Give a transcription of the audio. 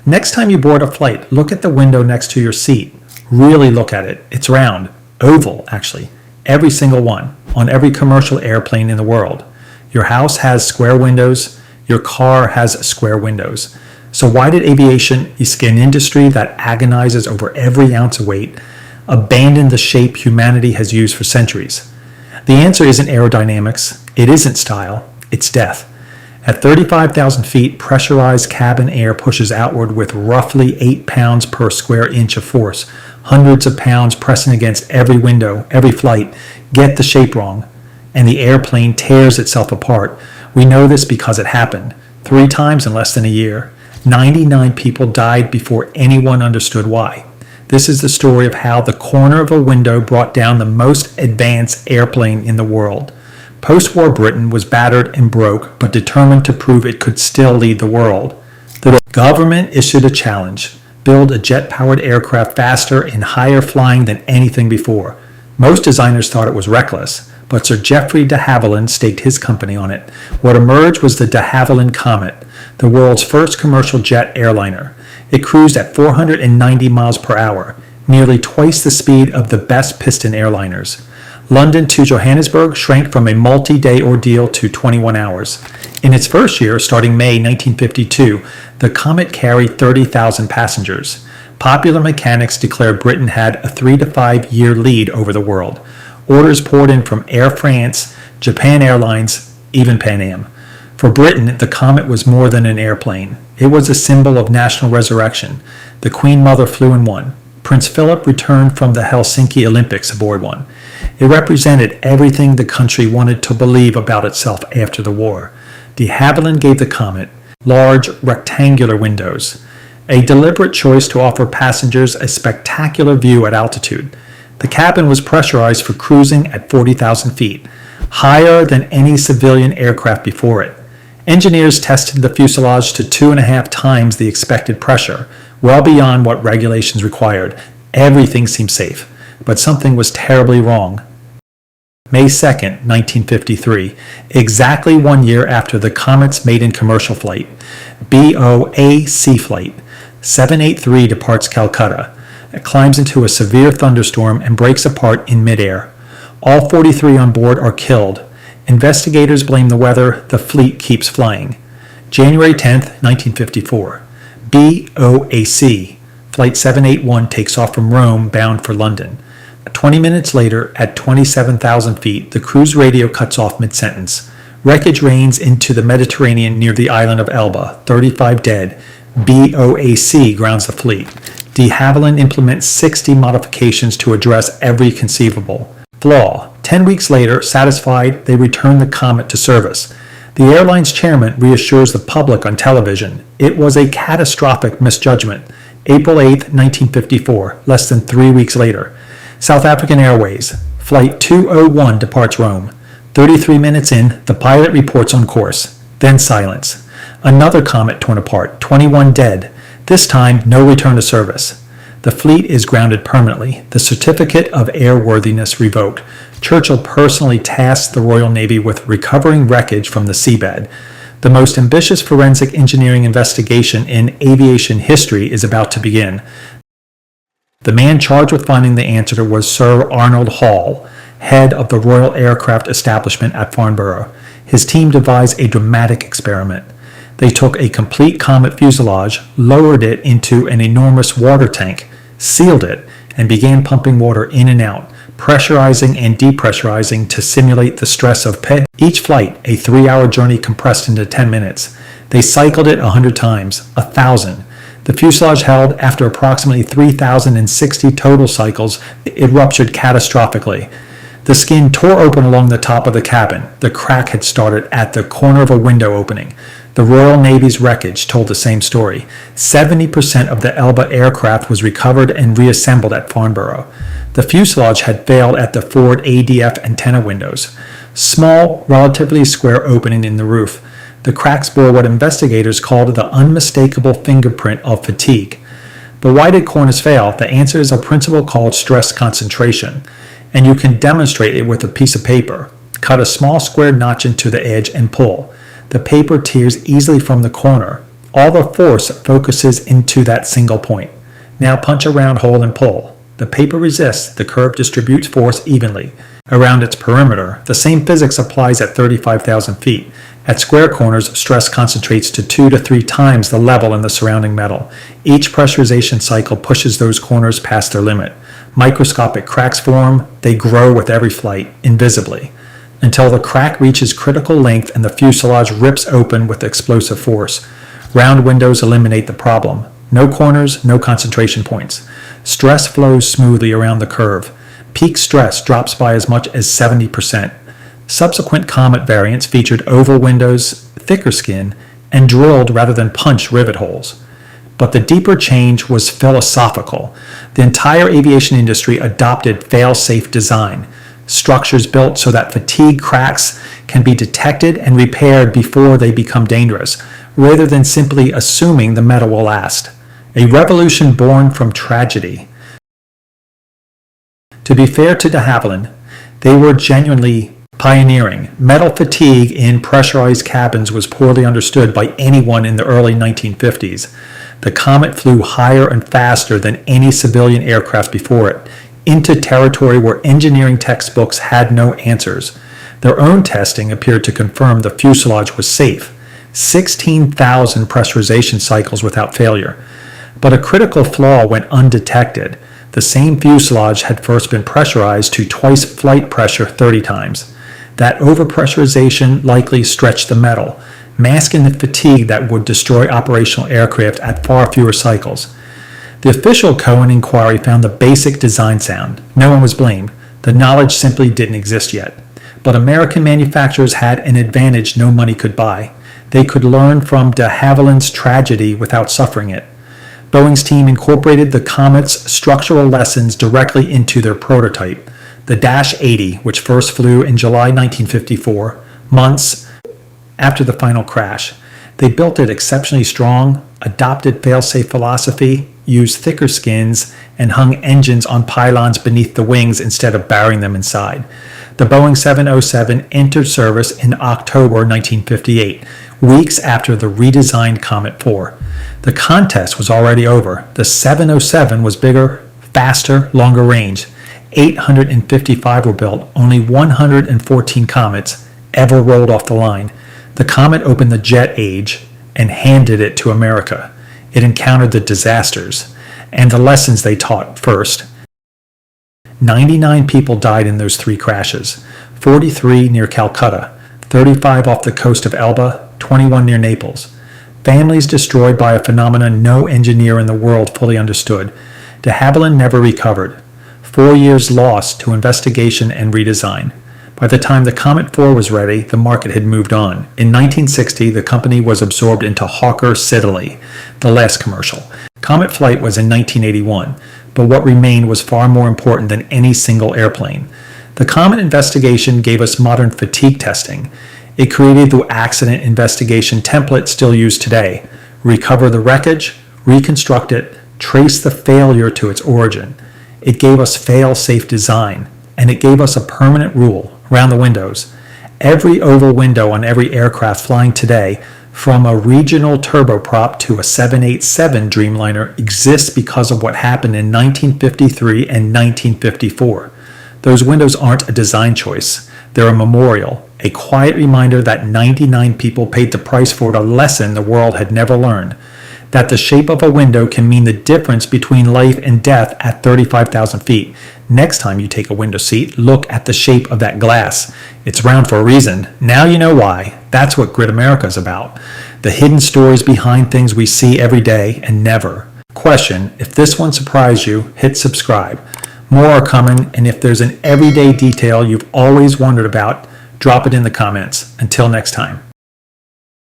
Next time you board a flight, look at the window next to your seat. Really look at it. It's round, oval actually, every single one, on every commercial airplane in the world. Your house has square windows, your car has square windows. So why did aviation, an industry that agonizes over every ounce of weight, abandon the shape humanity has used for centuries? The answer isn't aerodynamics, it isn't style, it's death. At 35,000 feet, pressurized cabin air pushes outward with roughly 8 pounds per square inch of force, hundreds of pounds pressing against every window, every flight. Get the shape wrong, and the airplane tears itself apart. We know this because it happened 3 times in less than a year. 99 people died before anyone understood why. This is the story of how the corner of a window brought down the most advanced airplane in the world. Post-war Britain was battered and broke, but determined to prove it could still lead the world. The government issued a challenge: build a jet-powered aircraft faster and higher flying than anything before. Most designers thought it was reckless, but Sir Geoffrey de Havilland staked his company on it. What emerged was the de Havilland Comet, the world's first commercial jet airliner. It cruised at 490 miles per hour, nearly twice the speed of the best piston airliners. London to Johannesburg shrank from a multi-day ordeal to 21 hours. In its first year, starting May 1952, the Comet carried 30,000 passengers. Popular mechanics declared Britain had a 3 to 5 year lead over the world. Orders poured in from Air France, Japan Airlines, even Pan Am. For Britain, the Comet was more than an airplane. It was a symbol of national resurrection. The Queen Mother flew in one. Prince Philip returned from the Helsinki Olympics aboard one. It represented everything the country wanted to believe about itself after the war. De Havilland gave the Comet large rectangular windows, a deliberate choice to offer passengers a spectacular view at altitude. The cabin was pressurized for cruising at 40,000 feet, higher than any civilian aircraft before it. Engineers tested the fuselage to 2.5 times the expected pressure, well beyond what regulations required. Everything seemed safe, but something was terribly wrong. May 2nd, 1953, exactly 1 year after the Comet's maiden commercial flight, BOAC flight 783 departs Calcutta. It climbs into a severe thunderstorm and breaks apart in midair. All 43 on board are killed. Investigators blame the weather. The fleet keeps flying. January 10th, 1954. BOAC, Flight 781 takes off from Rome bound for London. 20 minutes later, at 27,000 feet, the crew's radio cuts off mid-sentence. Wreckage rains into the Mediterranean near the island of Elba, 35 dead. BOAC grounds the fleet. De Havilland implements 60 modifications to address every conceivable flaw. 10 weeks later, satisfied, they return the Comet to service. The airline's chairman reassures the public on television. It was a catastrophic misjudgment. April 8, 1954, less than 3 weeks later. South African Airways, Flight 201 departs Rome. 33 minutes in, the pilot reports on course. Then silence. Another Comet torn apart, 21 dead. This time, no return to service. The fleet is grounded permanently, the certificate of airworthiness revoked. Churchill personally tasked the Royal Navy with recovering wreckage from the seabed. The most ambitious forensic engineering investigation in aviation history is about to begin. The man charged with finding the answer was Sir Arnold Hall, head of the Royal Aircraft Establishment at Farnborough. His team devised a dramatic experiment. They took a complete Comet fuselage, lowered it into an enormous water tank, sealed it, and began pumping water in and out, pressurizing and depressurizing to simulate the stress of each flight, a 3-hour journey compressed into 10 minutes. They cycled it 100 times, 1,000. The fuselage held. After approximately 3,060 total cycles, it ruptured catastrophically. The skin tore open along the top of the cabin. The crack had started at the corner of a window opening. The Royal Navy's wreckage told the same story. 70% of the Elba aircraft was recovered and reassembled at Farnborough. The fuselage had failed at the forward ADF antenna windows. Small, relatively square opening in the roof. The cracks bore what investigators called the unmistakable fingerprint of fatigue. But why did corners fail? The answer is a principle called stress concentration, and you can demonstrate it with a piece of paper. Cut a small square notch into the edge and pull. The paper tears easily from the corner. All the force focuses into that single point. Now punch a round hole and pull. The paper resists, the curve distributes force evenly around its perimeter. The same physics applies at 35,000 feet. At square corners, stress concentrates to 2 to 3 times the level in the surrounding metal. Each pressurization cycle pushes those corners past their limit. Microscopic cracks form, they grow with every flight, invisibly, until the crack reaches critical length and the fuselage rips open with explosive force. Round windows eliminate the problem. No corners, no concentration points. Stress flows smoothly around the curve. Peak stress drops by as much as 70%. Subsequent Comet variants featured oval windows, thicker skin, and drilled rather than punch rivet holes. But the deeper change was philosophical. The entire aviation industry adopted fail-safe design, structures built so that fatigue cracks can be detected and repaired before they become dangerous, rather than simply assuming the metal will last. A revolution born from tragedy. To be fair to de Havilland, they were genuinely pioneering. Metal fatigue in pressurized cabins was poorly understood by anyone in the early 1950s. The Comet flew higher and faster than any civilian aircraft before it, into territory where engineering textbooks had no answers. Their own testing appeared to confirm the fuselage was safe. 16,000 pressurization cycles without failure. But a critical flaw went undetected. The same fuselage had first been pressurized to twice flight pressure 30 times. That overpressurization likely stretched the metal, masking the fatigue that would destroy operational aircraft at far fewer cycles. The official Cohen inquiry found the basic design sound. No one was blamed. The knowledge simply didn't exist yet. But American manufacturers had an advantage no money could buy. They could learn from de Havilland's tragedy without suffering it. Boeing's team incorporated the Comet's structural lessons directly into their prototype, the Dash 80, which first flew in July 1954, months after the final crash. They built it exceptionally strong, adopted fail-safe philosophy, used thicker skins, and hung engines on pylons beneath the wings instead of burying them inside. The Boeing 707 entered service in October 1958, weeks after the redesigned Comet 4. The contest was already over. The 707 was bigger, faster, longer range. 855 were built. Only 114 Comets ever rolled off the line. The Comet opened the jet age and handed it to America. It encountered the disasters and the lessons they taught first. 99 people died in those 3 crashes, 43 near Calcutta, 35 off the coast of Elba, 21 near Naples. Families destroyed by a phenomenon no engineer in the world fully understood. De Havilland never recovered. 4 years lost to investigation and redesign. By the time the Comet 4 was ready, the market had moved on. In 1960, the company was absorbed into Hawker Siddeley, the last commercial. Comet flight was in 1981, but what remained was far more important than any single airplane. The Comet investigation gave us modern fatigue testing. It created the accident investigation template still used today. Recover the wreckage, reconstruct it, trace the failure to its origin. It gave us fail-safe design, and it gave us a permanent rule around the windows. Every oval window on every aircraft flying today, from a regional turboprop to a 787 Dreamliner, exists because of what happened in 1953 and 1954. Those windows aren't a design choice. They're a memorial, a quiet reminder that 99 people paid the price for a lesson the world had never learned. That the shape of a window can mean the difference between life and death at 35,000 feet. Next time you take a window seat, look at the shape of that glass. It's round for a reason. Now you know why. That's what Grit America is about. The hidden stories behind things we see every day and never. Question: if this one surprised you, hit subscribe. More are coming, and if there's an everyday detail you've always wondered about, drop it in the comments. Until next time.